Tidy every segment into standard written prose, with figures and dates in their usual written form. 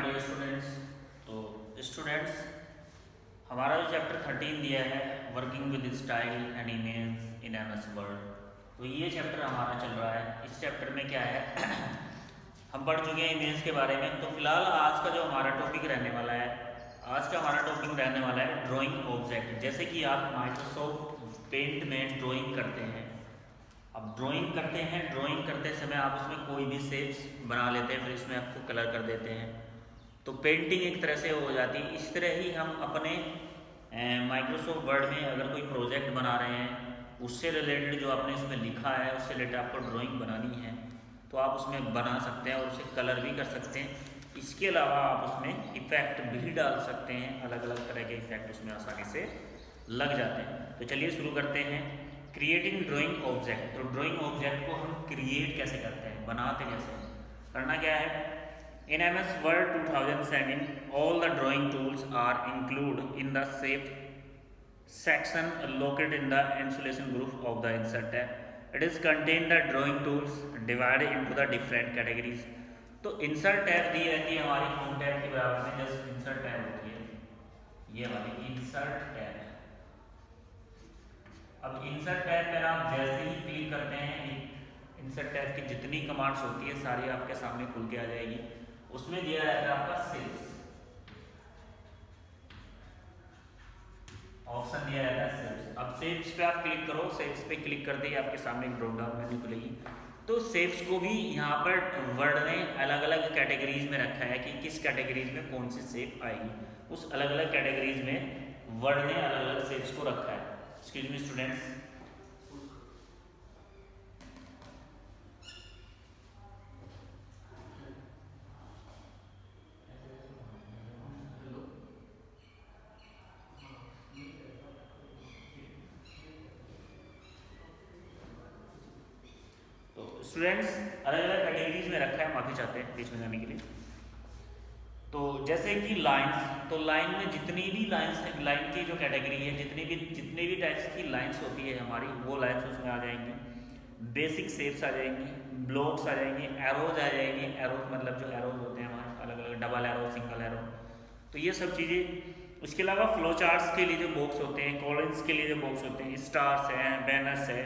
Dear students. तो students, हमारा जो चैप्टर 13 दिया है working with style and image in MS word, तो ये चैप्टर हमारा चल रहा है। इस चैप्टर में क्या है हम पढ़ चुके हैं इमेज के बारे में। तो फिलहाल आज का जो हमारा टॉपिक रहने वाला है, आज का हमारा टॉपिक रहने वाला है ड्राइंग ऑब्जेक्ट। जैसे कि आप माइक्रोसॉफ्ट पेंट में ड्राइंग करते हैं, अब ड्राइंग करते हैं, ड्राइंग करते समय आप उसमें कोई भी शेप्स बना लेते हैं, फिर इसमें आपको कलर कर देते हैं, तो पेंटिंग एक तरह से हो जाती है। इस तरह ही हम अपने माइक्रोसॉफ्ट वर्ड में अगर कोई प्रोजेक्ट बना रहे हैं, उससे रिलेटेड जो आपने इसमें लिखा है उससे रिलेटेड आपको ड्राइंग बनानी है, तो आप उसमें बना सकते हैं और उसे कलर भी कर सकते हैं। इसके अलावा आप उसमें इफेक्ट भी डाल सकते हैं, अलग अलग तरह के इफेक्ट उसमें आसानी से लग जाते हैं। तो चलिए शुरू करते हैं क्रिएटिंग ड्राइंग ऑब्जेक्ट। तो ड्राइंग ऑब्जेक्ट को हम क्रिएट कैसे करते हैं, बनाते कैसे हैं, करना क्या है। In MS Word 2007, all the drawing tools are included in the shape section located in the installation group of the insert tab. It is contain the drawing tools divided into the different categories. तो insert tab दी रहती है हमारी home tab के बराबर में, just insert tab होती है, ये वाली insert tab। अब insert tab पर आप जैसे ही क्लिक करते हैं, insert tab की जितनी कमांड्स होती है सारी आपके सामने खुल के आ जाएगी। उसमें दिया रहता है आपका शेप्स, ऑप्शन दिया रहता है शेप्स। अब शेप्स पे आप क्लिक करो, शेप्स पे क्लिक करते ही आपके सामने एक ड्रॉप डाउन मेन्यू खुलेगी। तो शेप्स को भी यहाँ पर वर्ड ने अलग अलग कैटेगरीज में रखा है कि किस कैटेगरीज में कौन सी शेप आएगी। उस अलग अलग कैटेगरीज में वर्ड ने अलग अलग शेप्स को रखा है। एक्सक्यूज मी स्टूडेंट्स, स्टूडेंट्स अलग अलग कैटेगरीज में रखा है, माफी चाहते हैं बीच में जाने के लिए। तो जैसे कि लाइंस, तो लाइन में जितनी भी लाइंस है, लाइन की जो कैटेगरी है, जितने भी टाइप्स की लाइंस होती है हमारी, वो लाइंस उसमें आ जाएंगी। बेसिक शेप्स आ जाएंगी, ब्लॉक्स आ जाएंगे, एरोज आ जाएंगे। एरोज मतलब जो एरोज होते हैं हमारे अलग अलग, डबल एरो, सिंगल एरो, तो ये सब चीज़ें। उसके अलावा फ्लो चार्ट्स के लिए जो बॉक्स होते हैं, कॉलम्स के लिए जो बॉक्स होते हैं, स्टार्स हैं, बैनर्स है,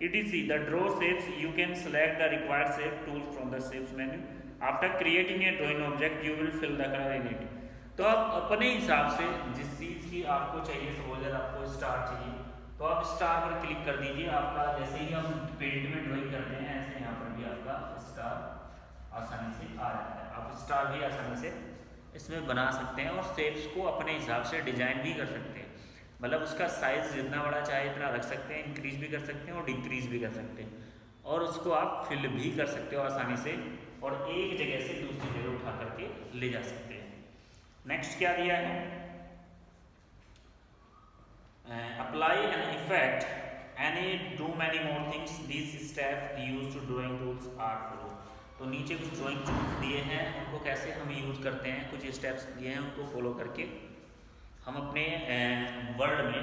etc. The draw shapes, you can select the required shape tool from the shapes menu. After creating a drawing object, you will fill the color in it. तो आप अपने हिसाब से जिस चीज़ की आपको चाहिए, सपोज आपको स्टार चाहिए तो आप स्टार पर क्लिक कर दीजिए। आपका जैसे ही हम पेंट में ड्राइंग करते हैं ऐसे यहाँ पर भी आपका स्टार आसानी से आ जाता है। आप स्टार भी आसानी से इसमें बना सकते हैं और शेप्स को अपने हिसाब से डिजाइन भी कर सकते हैं। मतलब उसका साइज जितना बड़ा चाहे इतना रख सकते हैं, इंक्रीज भी कर सकते हैं और डिक्रीज भी कर सकते हैं, और उसको आप फिल भी कर सकते हो आसानी से, और एक जगह से दूसरी जगह उठा करके ले जा सकते हैं। नेक्स्ट क्या दिया है, apply an effect any do many more things, this step use to drawing tools are follow. तो नीचे कुछ ड्राइंग टूल्स दिए हैं, उनको कैसे हम यूज करते हैं, कुछ स्टेप्स दिए हैं, उनको फॉलो करके हम अपने वर्ड में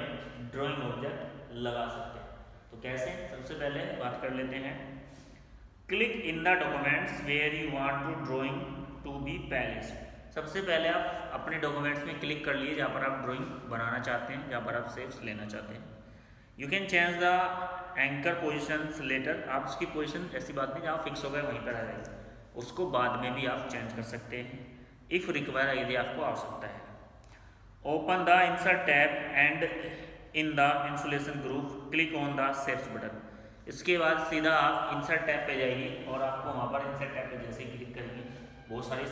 ड्राइंग ऑब्जेक्ट लगा सकते हैं। तो कैसे, सबसे पहले बात कर लेते हैं। Click in the documents where you want to drawing to be published. सबसे पहले आप अपने डॉक्यूमेंट्स में क्लिक कर लिए जहाँ पर आप ड्राइंग बनाना चाहते हैं, जहाँ पर आप शेप्स लेना चाहते हैं। You can change the anchor position later. आप उसकी पोजिशन, ऐसी बात नहीं जहाँ फिक्स हो गए वहीं पर आ जाएगा, उसको बाद में भी आप चेंज कर सकते हैं इफ़ रिक्वायर, यदि आपको आवश्यकता है। Open the insert tab and in the installation group click on the shapes button. इसके बाद सीधा आप इंसर्ट टैब पे जाइए और आपको वहाँ पर इंसर्ट टैब पे जैसे ही क्लिक करेंगे बहुत सारे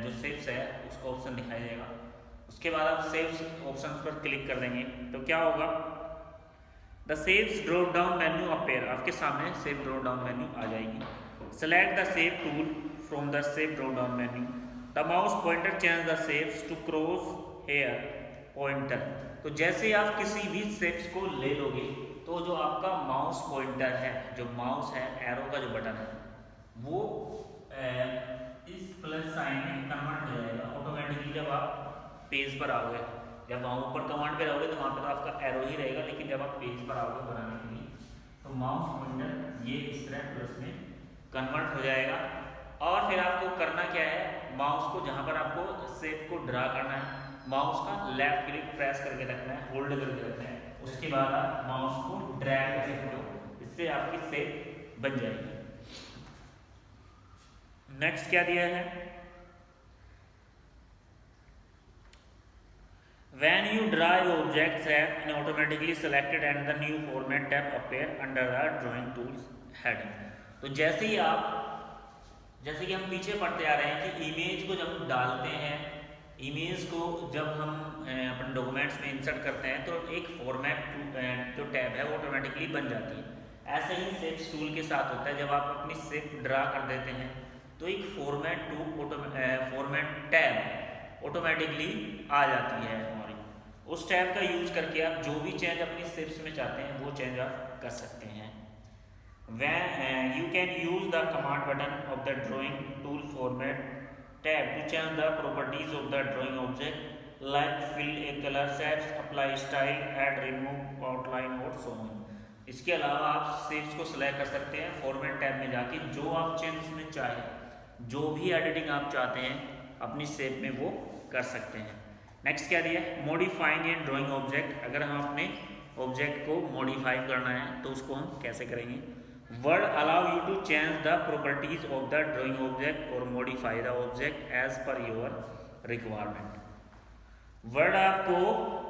जो शेप्स है उसका ऑप्शन दिखाई देगा। उसके बाद आप शेप्स ऑप्शन पर क्लिक कर देंगे तो क्या होगा, the shapes drop down menu appear, आपके सामने शेप ड्रॉप डाउन मेन्यू आ जाएगी। Select the shape tool from the shape drop down menu. The mouse pointer change the shapes to cross hair pointer. तो जैसे आप किसी भी शेप्स को ले लोगे तो जो आपका माउस पॉइंटर है, जो माउस है, एरो का जो बटन है, वो इस प्लस साइन में कन्वर्ट हो जाएगा ऑटोमेटिकली। जब आप पेज पर आओगे, जब वहाँ ऊपर कमांड पे रहोगे तो वहाँ पर तो आपका एरो ही रहेगा, लेकिन जब आप पेज पर आओगे बनाने के लिए तो माउस पॉइंटर ये इस तरह प्लस में कन्वर्ट हो जाएगा। और फिर आपको करना क्या है, माउस को जहां पर आपको शेप को ड्रा करना है, माउस का लेफ्ट क्लिक प्रेस करके रखना है, होल्ड करके रखना है, उसके बाद आप माउस को ड्रैग कर सकते हो, इससे आपकी शेप बन जाएगी। नेक्स्ट क्या दिया है, when you drive objects have in automatically selected and the new format tab appear under the drawing tools heading। तो जैसे ही जैसे कि हम पीछे पढ़ते आ रहे हैं कि इमेज को जब डालते हैं, इमेज को जब हम अपने डॉक्यूमेंट्स में इंसर्ट करते हैं तो एक फॉर्मेट जो टैब है वो ऑटोमेटिकली बन जाती है। ऐसे ही शेप्स टूल के साथ होता है, जब आप अपनी शेप ड्रा कर देते हैं तो एक फॉर्मेट टैब ऑटोमेटिकली आ जाती है हमारी। उस टैब का यूज करके आप जो भी चेंज अपनी शेप्स में चाहते हैं वो चेंज आप कर सकते हैं। When you can use the command button of the drawing tool format tab to change the properties of the drawing object like fill a color, shapes, apply style, add, remove, outline और so on। इसके अलावा आप shapes को select कर सकते हैं format tab में जाके, जो आप चेंज उसमें चाहे, जो भी एडिटिंग आप चाहते हैं अपनी शेप में वो कर सकते हैं। नेक्स्ट क्या दिया, मॉडिफाइंग एंड ड्राइंग ऑब्जेक्ट। अगर हम अपने ऑब्जेक्ट को मॉडिफाई करना है तो उसको हम कैसे करेंगे, Word allow you to change the properties of the drawing object और modify the object as per your requirement. Word आपको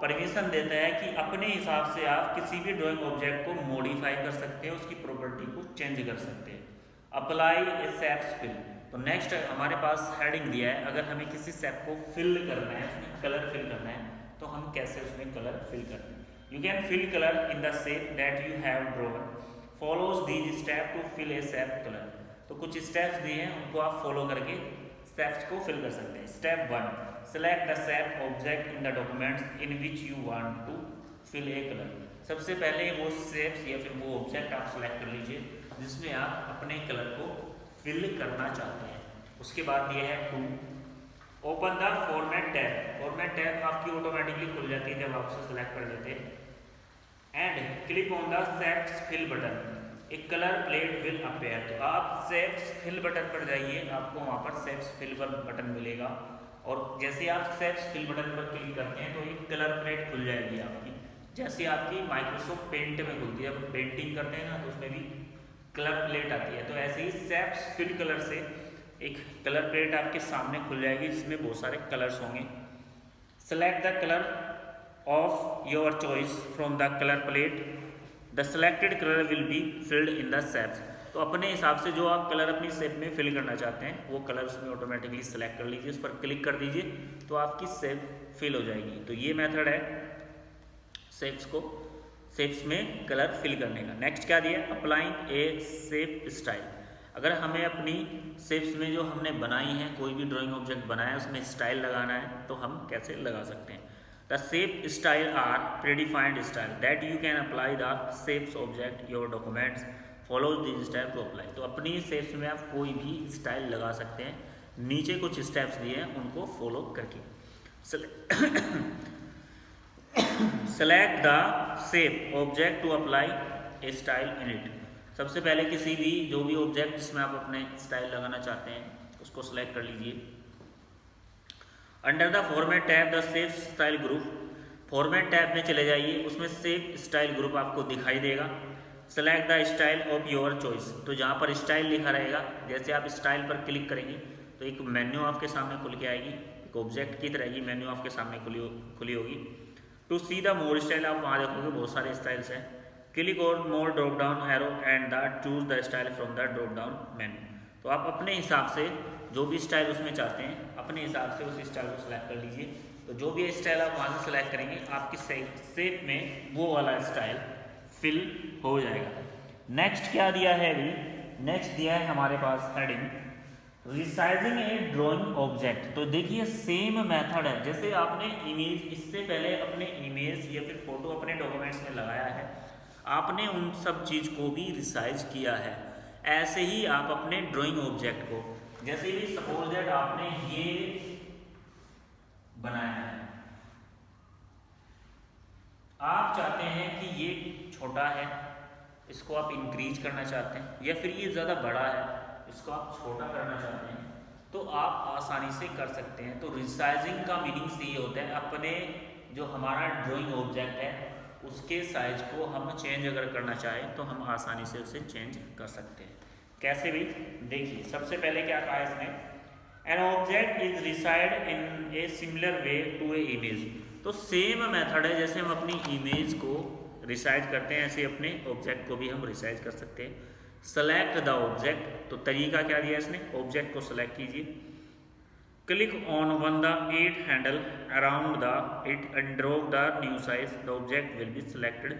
परमिशन देता है कि अपने हिसाब से आप किसी भी ड्राइंग ऑब्जेक्ट को मॉडिफाई कर सकते हैं, उसकी प्रॉपर्टी को चेंज कर सकते हैं। अप्लाई ए शेप्स फिल। तो नेक्स्ट हमारे पास हेडिंग दिया है, अगर हमें किसी शेप को फिल करना है, उसमें कलर फिल करना है तो हम कैसे उसमें कलर फिल करते हैं। You can fill colour in the shape that you have drawn, follows these step to fill a shape colour. तो कुछ स्टेप्स दिए हैं, उनको आप फॉलो करके शेप्स को फिल कर सकते हैं। Step 1, select the shape object in the documents in which you want to fill a colour. सबसे पहले वो शेप्स या फिर वो ऑब्जेक्ट आप सेलेक्ट कर लीजिए जिसमें आप अपने कलर को फिल करना चाहते हैं। उसके बाद ये है 2, open the format tab. Format tab आपकी ऑटोमेटिकली खुल जाती है जब आप उसे सेलेक्ट कर लेते हैं। And click on the shapes fill button, एक कलर प्लेट विल अपीयर। तो आप शेप्स फिल बटन पर जाइए, आपको वहाँ पर शेप्स फिल बटन मिलेगा और जैसे आप शेप्स फिल बटन पर क्लिक करते हैं तो एक कलर प्लेट खुल जाएगी आपकी, जैसे आपकी माइक्रोसॉफ्ट पेंट में खुलती है। जब पेंटिंग करते हैं ना तो उसमें भी कलर प्लेट आती है, तो ऐसे ही शेप्स फिल कलर से एक कलर प्लेट आपके सामने खुल जाएगी जिसमें बहुत सारे कलर्स होंगे। Select the colour of your choice from the colour plate, the selected colour will be filled in the shapes. तो अपने हिसाब से जो आप कलर अपनी शेप में फिल करना चाहते हैं वो कलर उसमें ऑटोमेटिकली सेलेक्ट कर लीजिए, उस पर क्लिक कर दीजिए तो आपकी शेप फिल हो जाएगी। तो ये मेथड है शेप्स में कलर फिल करने का। नेक्स्ट क्या दिया, अप्लाइंग ए शेप स्टाइल। अगर हमें अपनी शेप्स में जो हमने बनाई है, कोई भी ड्राइंग ऑब्जेक्ट बनाया है उसमें स्टाइल लगाना है तो हम कैसे लगा सकते हैं। The shape style are predefined style that you can apply the shapes object your documents, follow this step to apply. तो अपनी शेप्स में आप कोई भी स्टाइल लगा सकते हैं, नीचे कुछ स्टेप्स दिए हैं उनको फॉलो करके। Select the shape object to apply a style in it. सबसे पहले किसी भी जो भी ऑब्जेक्ट जिसमें आप अपने स्टाइल लगाना चाहते हैं उसको सेलेक्ट कर लीजिए। Under the format tab the shape style group, format tab में चले जाइए, उसमें शेप स्टाइल ग्रुप आपको दिखाई देगा। Select the style of your choice, तो जहाँ पर स्टाइल लिखा रहेगा, जैसे आप स्टाइल पर क्लिक करेंगे तो एक मेन्यू आपके सामने खुल के आएगी, एक ऑब्जेक्ट की तरह की मेन्यू आपके सामने खुली होगी। To see the more style, आप वहाँ देखोगे बहुत सारे स्टाइल्स हैं। Click on more drop down arrow and the choose the style from the drop down menu. तो आप अपने हिसाब से जो भी स्टाइल उसमें चाहते हैं अपने हिसाब से उस स्टाइल को सिलेक्ट कर लीजिए। तो जो भी स्टाइल आप वहाँ से सिलेक्ट करेंगे आपकी शेप में वो वाला स्टाइल फिल हो जाएगा। नेक्स्ट क्या दिया है अभी, नेक्स्ट दिया है हमारे पास हेडिंग रिसाइजिंग ए ड्राइंग ऑब्जेक्ट। तो देखिए सेम मेथड है, जैसे आपने इमेज इससे पहले अपने इमेज या फिर फोटो अपने डॉक्यूमेंट्स में लगाया है, आपने उन सब चीज़ को भी रिसाइज किया है। ऐसे ही आप अपने ड्राइंग ऑब्जेक्ट को, जैसे भी सपोज दैट आपने ये बनाया है, आप चाहते हैं कि ये छोटा है, इसको आप इंक्रीज करना चाहते हैं, या फिर ये ज़्यादा बड़ा है इसको आप छोटा करना चाहते हैं तो आप आसानी से कर सकते हैं। तो रिसाइजिंग का मीनिंग ये होता है अपने जो हमारा ड्राइंग ऑब्जेक्ट है उसके साइज को हम चेंज अगर करना चाहें तो हम आसानी से उसे चेंज कर सकते हैं। कैसे भी देखिए, सबसे पहले क्या कहा है इसने, an object is resized in a similar way to a image. तो सेम मेथड है, जैसे हम अपनी इमेज को रिसाइज करते हैं ऐसे अपने ऑब्जेक्ट को भी हम रिसाइज कर सकते हैं। सेलेक्ट द ऑब्जेक्ट, तो तरीका क्या दिया इसने, ऑब्जेक्ट को सेलेक्ट कीजिए, click on one the 8 handle around the it and drag the new size, the object will be selected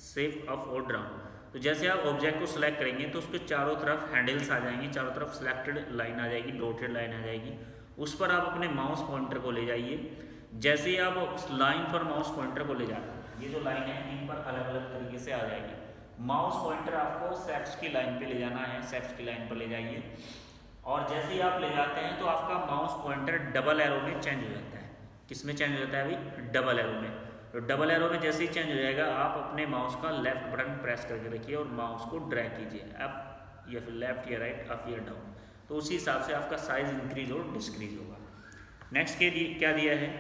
safe up और डाउन। तो जैसे आप ऑब्जेक्ट को सिलेक्ट करेंगे तो उसके चारों तरफ हैंडल्स आ जाएंगे, चारों तरफ सिलेक्टेड लाइन आ जाएगी, डॉटेड लाइन आ जाएगी, उस पर आप अपने माउस पॉइंटर को ले जाइए। जैसे ही आप उस लाइन पर माउस पॉइंटर को ले जाते हैं, ये जो लाइन है इन पर अलग अलग तरीके से आ जाएगी। माउस पॉइंटर आपको सेफ्स की लाइन पे ले जाना है, सेफ्स की लाइन पर ले जाइए, और जैसे ही आप ले जाते हैं तो आपका माउस पॉइंटर डबल एरो में चेंज हो जाता है। किस में चेंज हो जाता है अभी, डबल एरो में। तो डबल एरो में जैसे ही चेंज हो जाएगा आप अपने माउस का लेफ्ट बटन प्रेस करके रखिए और माउस को ड्रैग कीजिए अप या फिर लेफ्ट या राइट, अप या डाउन, तो उसी हिसाब से आपका साइज इंक्रीज और डिस्क्रीज होगा। नेक्स्ट के क्या दिया है,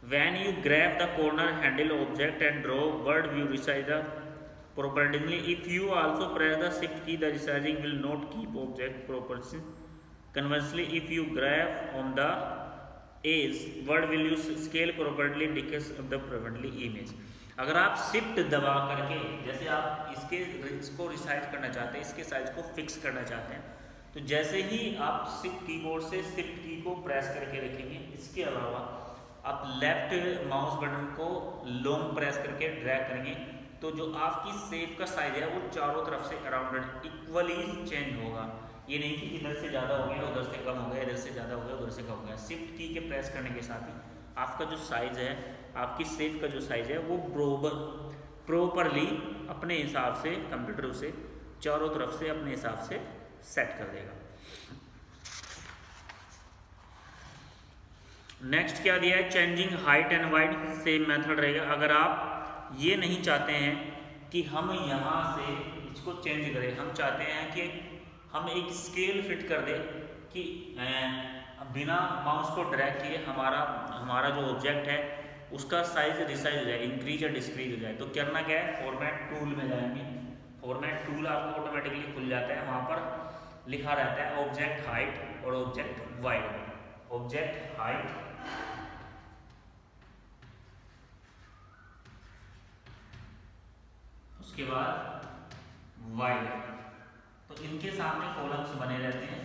when you grab the corner handle object and draw word view resize the proportionally, if you also press the shift key the resizing will not keep object proportion. Conversely, if you grab on the edge word will use scale properly decrease of the properly image। अगर आप shift दबा करके जैसे आप इसको resize करना चाहते हैं, इसके साइज को फिक्स करना चाहते हैं, तो जैसे ही आप शिफ्ट कीबोर्ड से शिफ्ट की को प्रेस करके रखेंगे, इसके अलावा आप लेफ्ट माउस बटन को लॉन्ग प्रेस करके ड्रैग करेंगे तो जो आपकी शेप का साइज है वो चारों तरफ से अराउंड इक्वली चेंज होगा। ये नहीं कि इधर से ज़्यादा हो गया, उधर से कम हो गया, इधर से ज़्यादा हो गया, उधर से कम हो गया। शिफ्ट की के प्रेस करने के साथ ही आपका जो साइज है, आपकी शेप का जो साइज है वो प्रॉपरली अपने हिसाब से कंप्यूटर उसे चारों तरफ से अपने हिसाब से सेट कर देगा। नेक्स्ट क्या दिया है, changing height and wide, same method रहेगा। अगर आप ये नहीं चाहते हैं कि हम यहाँ से इसको चेंज करें, हम चाहते हैं कि हम एक स्केल फिट कर दें कि बिना माउस को ड्रैग किए हमारा जो ऑब्जेक्ट है उसका साइज रिसाइज हो जाए, इंक्रीज या डिस्क्रीज हो जाए। तो करना क्या है, फॉर्मेट टूल में जाएंगे, फॉर्मेट टूल आपको ऑटोमेटिकली खुल जाता है, वहाँ पर लिखा रहता है ऑब्जेक्ट हाइट और ऑब्जेक्ट वाइड। ऑब्जेक्ट हाइट उसके बाद वाइड, तो इनके सामने कॉलम्स बने रहते हैं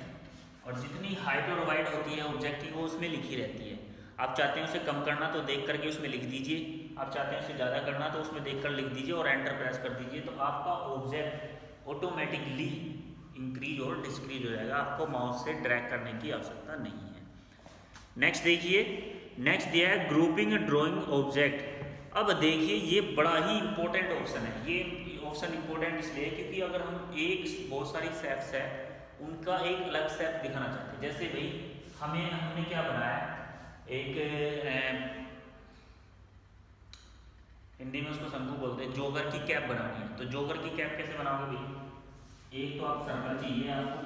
और जितनी हाइट और वाइड होती है ऑब्जेक्ट की वो उसमें लिखी रहती है। आप चाहते हैं उसे कम करना तो देख करके उसमें लिख दीजिए, आप चाहते हैं उसे ज़्यादा करना तो उसमें देख कर लिख दीजिए और एंटर प्रेस कर दीजिए, तो आपका ऑब्जेक्ट ऑटोमेटिकली इंक्रीज और डिस्क्रीज हो जाएगा, आपको माउस से ड्रैग करने की आवश्यकता नहीं है। नेक्स्ट देखिए, नेक्स्ट दिया है ग्रुपिंग ड्राइंग ऑब्जेक्ट। अब देखिए ये बड़ा ही इंपॉर्टेंट ऑप्शन है। ये ऑप्शन इंपॉर्टेंट इसलिए क्योंकि अगर हम बहुत सारी शेप्स है उनका एक अलग शेप दिखाना चाहते हैं, जैसे भाई हमने क्या बनाया, एक हिंदी में उसको शंकु बोलते हैं, जोगर की कैप बनानी है। तो जोगर की कैप कैसे बनाओगे भाई, एक तो आप सर्कल चाहिए आपको,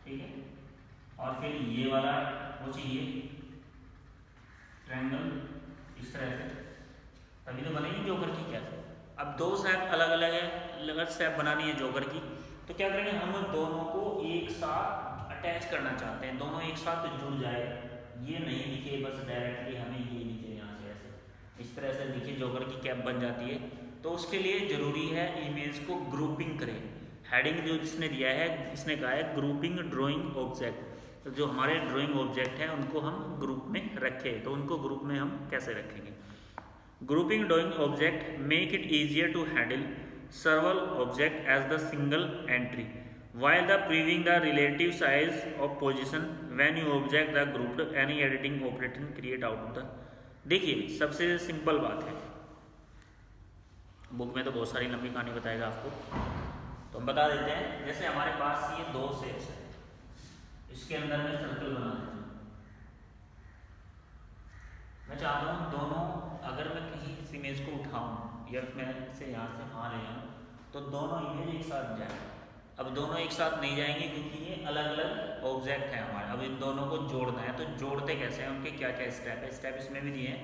ठीक है, और फिर ये वाला वो चाहिए ट्रायंगल, इस तरह से तभी तो बनेगी जोगर की कैप। अब दो शेप अलग अलग है, अलग शेप बनानी है जोगर की, तो क्या करेंगे, हम दोनों को एक साथ अटैच करना चाहते हैं, दोनों एक साथ जुड़ जाए। ये नहीं लिखे बस डायरेक्टली, हमें ये लिखे यहाँ से ऐसे, इस तरह से लिखे जोगर की कैप बन जाती है। तो उसके लिए ज़रूरी है इमेज को ग्रुपिंग करें। हेडिंग जो जिसने दिया है, इसने कहा है ग्रुपिंग ड्राइंग ऑब्जेक्ट, तो जो हमारे ड्राइंग ऑब्जेक्ट हैं उनको हम ग्रुप में रखें। तो उनको ग्रुप में हम कैसे रखेंगे, grouping drawing object make it easier to handle several object as the single entry while the previewing the relative size of position when you object the grouped any editing operation create out of the। देखिए सबसे simple बात है, book में तो बहुत सारी लंबी कहानी बताएगा आपको, तो हम बता देते हैं। जैसे हमारे पास ये दो शेप्स है, इसके अंदर में सर्कल बना देते हैं। मैं चाहता हूँ दोनों, अगर मैं कहीं इस इमेज को उठाऊँ या मैं इसे यहाँ से वहाँ ले आऊँ तो दोनों इमेज एक साथ जाए। अब दोनों एक साथ नहीं जाएंगे क्योंकि ये अलग अलग ऑब्जेक्ट हैं हमारे। अब इन दोनों को जोड़ना है, तो जोड़ते कैसे हैं, उनके क्या क्या स्टेप है, स्टेप इसमें भी दिए हैं,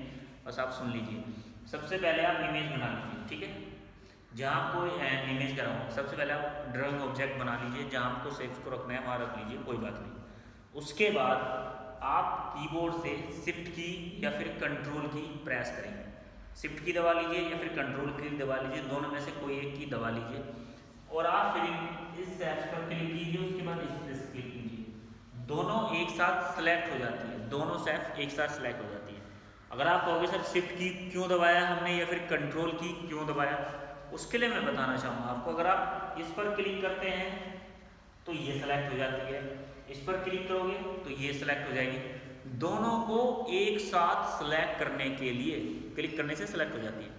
बस आप सुन लीजिए। सबसे पहले आप इमेज बना लीजिए, ठीक है, जहाँ आपको इमेज कराऊँ, सबसे पहले आप ड्राइंग ऑब्जेक्ट बना लीजिए, जहाँ आपको शेप्स को रखना है वहाँ रख लीजिए, कोई बात नहीं। उसके बाद आप कीबोर्ड से शिफ्ट की या फिर कंट्रोल की प्रेस करेंगे। शिफ्ट की दबा लीजिए या फिर कंट्रोल की दबा लीजिए, दोनों में से कोई एक की दबा लीजिए और आप फिर इस शेप्स पर क्लिक कीजिए, उसके बाद इस पर क्लिक कीजिए। दोनों एक साथ सेलेक्ट हो जाती है, दोनों शेप्स एक साथ सेलेक्ट हो जाती है। अगर आप कहोगे सर शिफ्ट की क्यों दबाया हमने या फिर कंट्रोल की क्यों दबाया, उसके लिए मैं बताना चाहूँगा आपको। अगर आप इस पर क्लिक करते हैं तो ये सेलेक्ट हो जाती है, इस पर क्लिक करोगे तो ये सेलेक्ट हो जाएगी। दोनों को एक साथ सेलेक्ट करने के लिए क्लिक करने से सेलेक्ट हो जाती है।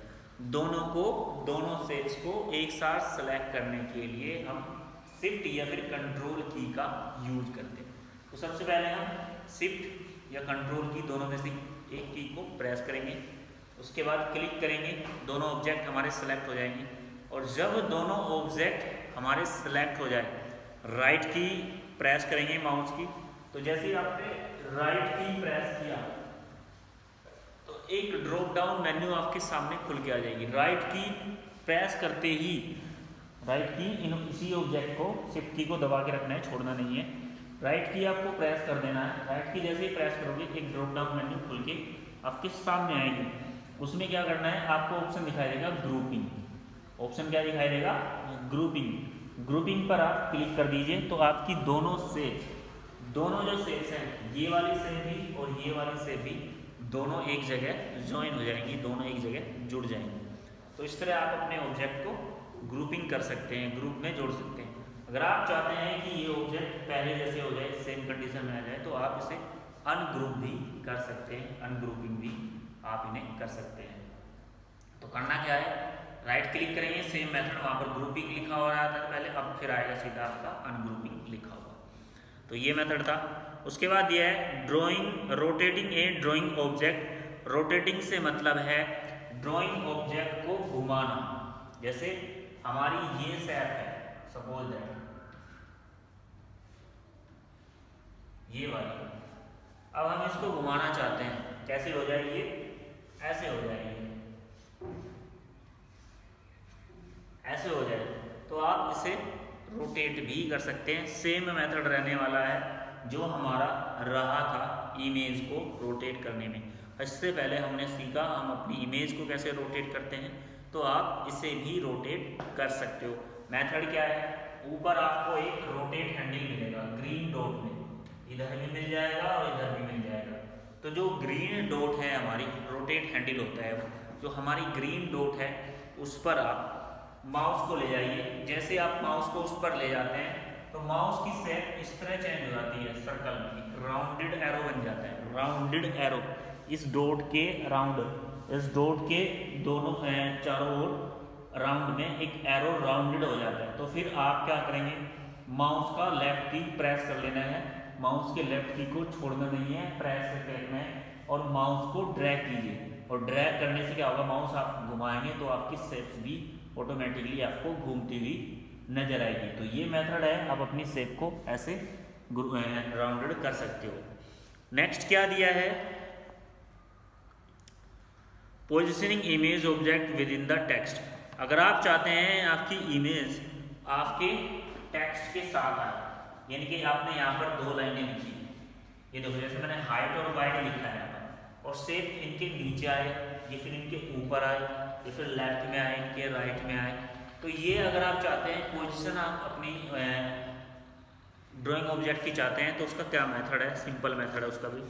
दोनों शेप्स को एक साथ सेलेक्ट करने के लिए हम शिफ्ट या फिर कंट्रोल की का यूज करते हैं। तो सबसे पहले हम शिफ्ट या कंट्रोल की दोनों में से एक की को प्रेस करेंगे, उसके बाद क्लिक करेंगे, दोनों ऑब्जेक्ट हमारे सेलेक्ट हो जाएंगे। और जब दोनों ऑब्जेक्ट हमारे सेलेक्ट हो जाए, राइट की प्रेस करेंगे माउस की। तो जैसे ही आपने राइट की प्रेस किया तो एक ड्रॉप डाउन मेन्यू आपके सामने खुल के आ जाएगी। राइट की प्रेस करते ही राइट की इसी ऑब्जेक्ट को शिफ्ट की को दबा के रखना है, छोड़ना नहीं है। राइट की आपको प्रेस कर देना है। राइट की जैसे ही प्रेस करोगे एक ड्रॉप डाउन मेन्यू खुल के आपके सामने आएगी। उसमें क्या करना है, आपको ऑप्शन दिखाई देगा ग्रुपिंग। ऑप्शन क्या दिखाई देगा, ग्रुपिंग। ग्रुपिंग पर आप क्लिक कर दीजिए तो आपकी दोनों जो शेप्स हैं, ये वाली शेप भी और ये वाली शेप भी, दोनों एक जगह ज्वाइन हो जाएंगी, दोनों एक जगह जुड़ जाएंगी। तो इस तरह आप अपने ऑब्जेक्ट को ग्रुपिंग कर सकते हैं, ग्रुप में जोड़ सकते हैं। अगर आप चाहते हैं कि ये ऑब्जेक्ट पहले जैसे हो जाए, सेम कंडीशन में आ जाए, तो आप इसे अनग्रुप भी कर सकते हैं, अनग्रुपिंग भी आप इन्हें कर सकते हैं। तो करना क्या है, राइट क्लिक करेंगे, सेम मेथड, वहाँ पर ग्रुपिंग लिखा हो रहा था पहले, अब फिर आएगा सीधा आपका अनग्रुपिंग लिखा हुआ। तो ये मेथड था। उसके बाद ये है ड्राइंग, रोटेटिंग ए ड्राइंग ऑब्जेक्ट। रोटेटिंग से मतलब है ड्राइंग ऑब्जेक्ट को घुमाना। जैसे हमारी ये शेप है, सपोज दैट ये वाली, अब हम इसको घुमाना चाहते हैं, कैसे हो जाएगी, ऐसे हो जाएगी, ऐसे हो जाए, तो आप इसे रोटेट भी कर सकते हैं। सेम मेथड रहने वाला है जो हमारा रहा था इमेज को रोटेट करने में। इससे पहले हमने सीखा हम अपनी इमेज को कैसे रोटेट करते हैं, तो आप इसे भी रोटेट कर सकते हो। मेथड क्या है, ऊपर आपको एक रोटेट हैंडल मिलेगा ग्रीन डॉट में, इधर भी मिल जाएगा और इधर भी मिल जाएगा। तो जो ग्रीन डॉट है हमारी रोटेट हैंडल होता है, जो हमारी ग्रीन डॉट है उस पर आप माउस को ले जाइए। जैसे आप माउस को उस पर ले जाते हैं तो माउस की शेप इस तरह चेंज हो जाती है, सर्कल में राउंडेड एरो बन जाता है, राउंडेड एरो। इस डॉट के राउंड, इस डॉट के दोनों चारों ओर राउंड में एक एरो राउंडेड हो जाता है। तो फिर आप क्या करेंगे, माउस का लेफ्ट की प्रेस कर लेना है, माउस के लेफ्ट की को छोड़ना नहीं है, प्रेस करना है और माउस को ड्रैग कीजिए। और ड्रैग करने से क्या होगा, माउस आप घुमाएंगे तो आपकी शेप्स भी ऑटोमेटिकली आपको घूमती हुई नजर आएगी। तो ये मेथड है, आप अपनी शेप को ऐसे राउंडेड कर सकते हो। नेक्स्ट क्या दिया है, positioning image object with in the text. अगर आप चाहते हैं आपकी इमेज आपके टेक्स्ट के साथ आए, यानी कि आपने यहाँ पर दो लाइनें लिखी, ये देखो जैसे मैंने हाइट और वाइड लिखा है यहाँ पर, और शेप इनके नीचे आए, ये फिर इनके ऊपर आए, ये फिर लेफ्ट में आए, इनके राइट में आए। तो ये अगर आप चाहते हैं पोजीशन आप अपनी ड्राइंग ऑब्जेक्ट की चाहते हैं तो उसका क्या मेथड है, सिंपल मेथड है उसका भी।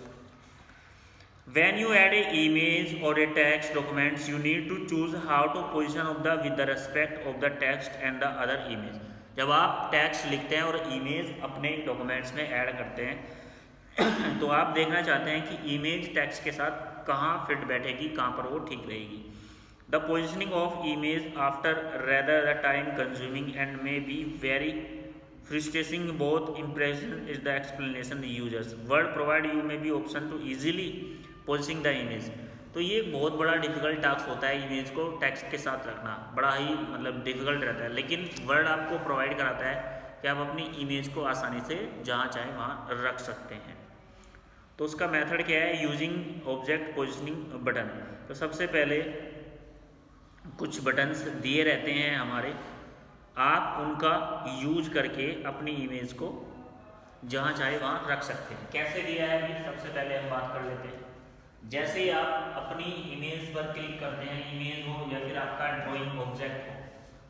When you add a image or a text documents, you need to choose how to position of the with the respect of the text and the other image. जब आप text लिखते हैं और image अपने documents में add करते हैं तो आप देखना चाहते हैं कि इमेज टेक्स्ट के साथ कहाँ फिट बैठेगी, कहाँ पर वो ठीक रहेगी। The positioning of image after rather the time consuming and may be very frustrating both impression is the explanation the users word provide you may be option to easily positioning the image। तो ये एक बहुत बड़ा difficult task होता है, image को text के साथ रखना बड़ा ही मतलब डिफिकल्ट रहता है, लेकिन वर्ड आपको प्रोवाइड कराता है कि आप अपनी इमेज को आसानी से जहाँ चाहे वहाँ रख सकते हैं। तो उसका मेथड क्या है, यूजिंग ऑब्जेक्ट पोजिशनिंग बटन। तो सबसे पहले कुछ बटन्स दिए रहते हैं हमारे, आप उनका यूज करके अपनी इमेज को जहाँ चाहे वहाँ रख सकते हैं। कैसे दिया है अभी सबसे पहले हम बात कर लेते हैं। जैसे ही आप अपनी इमेज पर क्लिक करते हैं, इमेज हो या फिर आपका ड्राइंग ऑब्जेक्ट हो,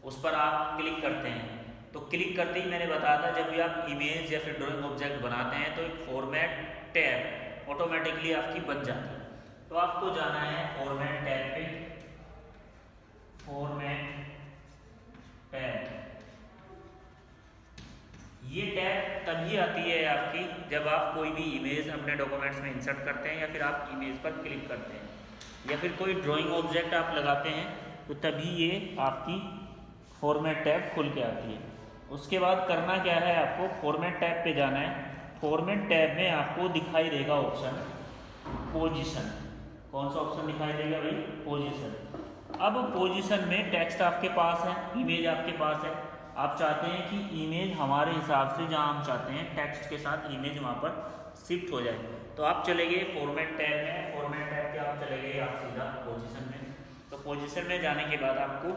उस पर आप क्लिक करते हैं, तो क्लिक करते ही मैंने बताया था जब भी आप इमेज या फिर ड्राइंग ऑब्जेक्ट बनाते हैं तो एक फॉर्मेट टैब ऑटोमेटिकली आपकी बन जाती है। तो आपको जाना है फॉर्मेट टैब पे, फॉर्मेट टैब। ये टैब तभी आती है आपकी जब आप कोई भी इमेज अपने डॉक्यूमेंट्स में इंसर्ट करते हैं या फिर आप इमेज पर क्लिक करते हैं या फिर कोई ड्राइंग ऑब्जेक्ट आप लगाते हैं, तो तभी ये आपकी फॉर्मेट टैब खुल के आती है। उसके बाद करना क्या है, आपको फॉर्मेट टैब पे जाना है। फॉर्मेट टैब में आपको दिखाई देगा ऑप्शन पोजीशन। कौन सा ऑप्शन दिखाई देगा भाई, पोजीशन। अब पोजीशन में टेक्स्ट आपके पास है, इमेज आपके पास है, आप चाहते हैं कि इमेज हमारे हिसाब से जहाँ हम चाहते हैं टेक्स्ट के साथ इमेज वहाँ पर शिफ्ट हो जाए, तो आप चले गए फॉर्मेट टैब में। फॉर्मेट टैब के आप चले गए आप सीधा पोजीशन में। तो पोजीशन में जाने के बाद आपको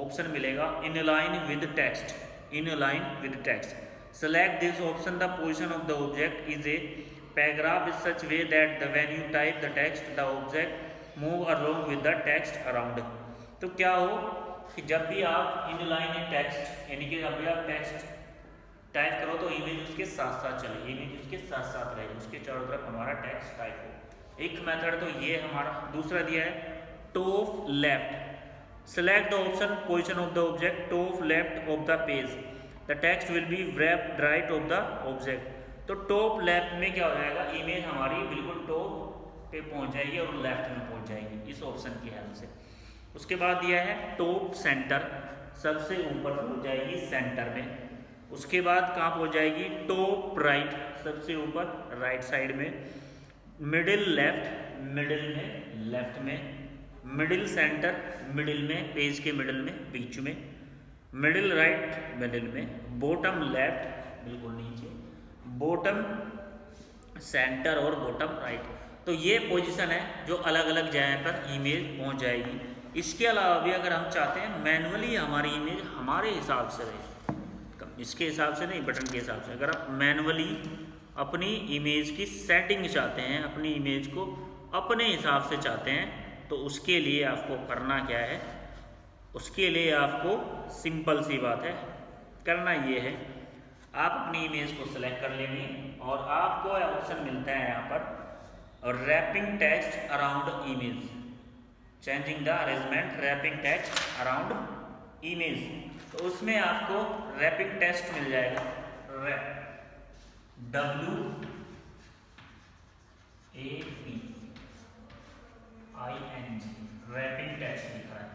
ऑप्शन मिलेगा in line with text, in line with text. Select this option, the position of the object is a paragraph is such way that when you type the text the object move along with the text around. तो क्या हो कि जब भी आप in line text, यानी कि जब भी आप टेक्स्ट टाइप करो तो इमेज उसके साथ साथ चले, इमेज उसके साथ साथ रहे, उसके चारों तरफ हमारा टेक्स्ट टाइप हो। एक मेथड तो ये हमारा। दूसरा दिया है top left. Select the option position of the object top left of the page, the text will be wrapped right of the object. तो टॉप लेफ्ट में क्या हो जाएगा, इमेज हमारी बिल्कुल टॉप पे पहुंच जाएगी और लेफ्ट में पहुंच जाएगी इस ऑप्शन की हेल्प से। उसके बाद दिया है टॉप सेंटर, सबसे ऊपर पहुंच जाएगी सेंटर में। उसके बाद कहाँ पहुंच जाएगी, टॉप राइट, सबसे ऊपर राइट साइड में। मिडिल लेफ्ट, मिडिल में लेफ्ट में। मिडिल सेंटर, मिडिल में पेज के मिडिल में बीच में। मिडिल राइट, मिडिल में। बॉटम लेफ्ट, बिल्कुल नीचे। बॉटम सेंटर और बॉटम राइट। तो ये पोजीशन है जो अलग अलग जगह पर इमेज पहुंच जाएगी। इसके अलावा भी अगर हम चाहते हैं मैनुअली हमारी इमेज हमारे हिसाब से रहे, इसके हिसाब से नहीं, बटन के हिसाब से, अगर आप मैनुअली अपनी इमेज की सेटिंग चाहते हैं, अपनी इमेज को अपने हिसाब से चाहते हैं, तो उसके लिए आपको करना क्या है, उसके लिए आपको सिंपल सी बात है, करना ये है, आप अपनी इमेज को सिलेक्ट कर लेंगे और आपको ऑप्शन मिलता है यहाँ पर wrapping text around image, changing the arrangement wrapping text around image. तो उसमें आपको रैपिंग टेक्स्ट मिल जाएगा, WAPPING। रैपिंग टेक्स्ट लिखा है।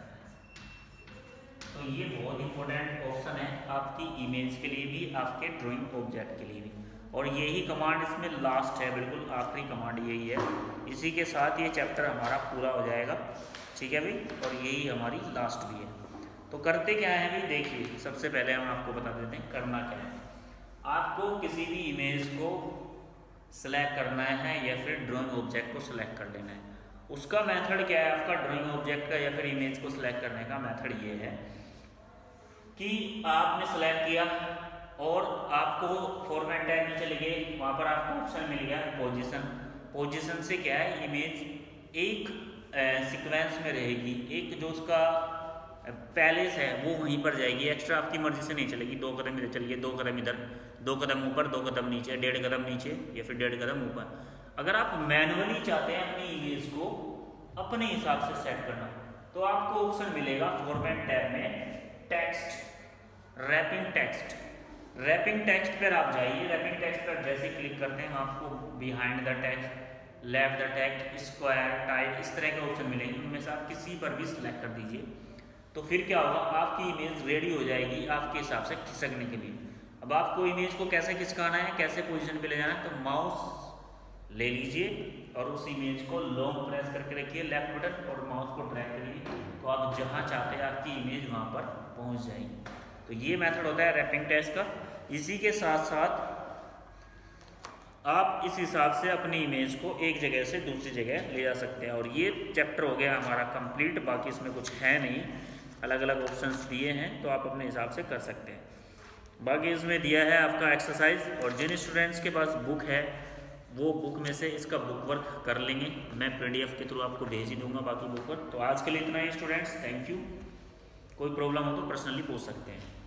तो ये बहुत इंपॉर्टेंट ऑप्शन है आपकी इमेज के लिए भी, आपके ड्राइंग ऑब्जेक्ट के लिए भी। और यही कमांड इसमें लास्ट है, बिल्कुल आखिरी कमांड यही है। इसी के साथ ये चैप्टर हमारा पूरा हो जाएगा, ठीक है भाई, और यही हमारी लास्ट भी है। तो करते क्या है भाई, देखिए सबसे पहले हम आपको बता देते हैं करना क्या है। आपको किसी भी इमेज को सिलेक्ट करना है या फिर ड्राइंग ऑब्जेक्ट को सिलेक्ट कर लेना है। उसका मेथड क्या है आपका, ड्राइंग ऑब्जेक्ट का या फिर इमेज को सिलेक्ट करने का मेथड ये है कि आपने सेलेक्ट किया और आपको फॉर्मेट टैब में चले गए, वहाँ पर आपको ऑप्शन मिल गया पोजीशन। पोजीशन से क्या है, इमेज एक सीक्वेंस में रहेगी, एक जो उसका पैलेस है वो वहीं पर जाएगी, एक्स्ट्रा आपकी मर्जी से नहीं चलेगी। 2 कदम इधर चलिए, 2 कदम इधर, 2 कदम ऊपर, 2 कदम नीचे, 1.5 कदम नीचे या फिर 1.5 कदम ऊपर। अगर आप मैनुअली चाहते हैं अपनी इमेज को अपने हिसाब से सेट करना, तो आपको ऑप्शन मिलेगा फॉर्मेट टैब में text, wrapping text. Wrapping text पर आप जाइए। रैपिंग टेक्स्ट पर जैसे क्लिक करते हैं आपको behind the text, left the text, square, tight, इस तरह के ऑप्शन मिलेंगे। उनमें से आप किसी पर भी सिलेक्ट कर दीजिए, तो फिर क्या होगा, आपकी इमेज रेडी हो जाएगी आपके हिसाब से खिसकने के लिए। अब आपको इमेज को कैसे खिसकाना है, कैसे पोजीशन पे ले जाना है, तो माउस ले लीजिए और उस इमेज को लॉन्ग प्रेस करके रखिए लेफ्ट बटन और माउस को ड्रैग करिए, तो आप जहाँ चाहते हैं आपकी इमेज वहाँ पर पहुँच जाएगी। तो ये मेथड होता है रैपिंग टेक्स्ट का। इसी के साथ साथ आप इस हिसाब से अपनी इमेज को एक जगह से दूसरी जगह ले जा सकते हैं। और ये चैप्टर हो गया हमारा कंप्लीट, बाकी इसमें कुछ है नहीं, अलग अलग ऑप्शंस दिए हैं तो आप अपने हिसाब से कर सकते हैं। बाकी इसमें दिया है आपका एक्सरसाइज, और जिन स्टूडेंट्स के पास बुक है वो बुक में से इसका बुक वर्क कर लेंगे, मैं PDF के थ्रू आपको भेज ही दूंगा बाकी बुक वर्क। तो आज के लिए इतना ही स्टूडेंट्स, थैंक यू। कोई प्रॉब्लम हो तो पर्सनली पूछ सकते हैं।